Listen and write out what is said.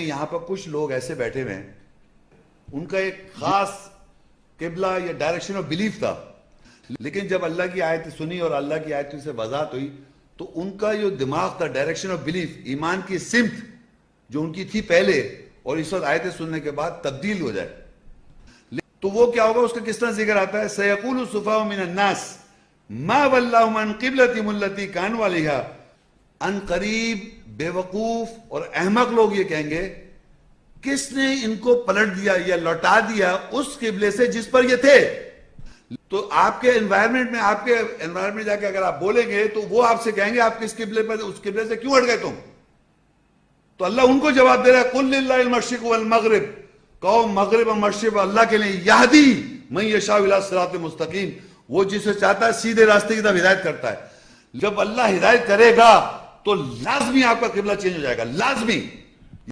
यहाँ पर कुछ लोग ऐसे बैठे हुए हैं, उनका एक खास किबला या डायरेक्शन ऑफ बिलीफ था, लेकिन जब अल्लाह की आयत सुनी और अल्लाह की आयत से वजाहत हुई तो उनका जो दिमाग था, डायरेक्शन ऑफ बिलीफ, ईमान की सिमत जो उनकी थी पहले और इस वक्त आयतें सुनने के बाद तब्दील हो जाए। तो वो क्या होगा, उसका किस तरह जिक्र आता है, सयक़ूलु सुफ़ाउ मिनन नास मा वल्लाहुम अन क़िबलतिहिम अल्लती कानू अलैहा। अन करीब बेवकूफ और अहमक लोग ये कहेंगे, किसने इनको पलट दिया या लौटा दिया उस किबले से जिस पर ये थे। तो आपके एनवायरमेंट में जाके अगर आप बोलेंगे तो वो आपसे कहेंगे आप किस किबले पर, उस किबले से क्यों हट गए तुम। तो अल्लाह उनको जवाब दे रहा है, कुल लिल्लाहिल मशरिक़ वल मग़रिब, कहो मगरिब और मशरिक़ अल्लाह के लिए, यहदी मन यशा इला सिरातिल मुस्तकीम, वो जिसे चाहता है सीधे रास्ते की तरफ हिदायत करता है। जब अल्लाह हिदायत करेगा तो लाजमी आपका किबला चेंज हो जाएगा, लाजमी।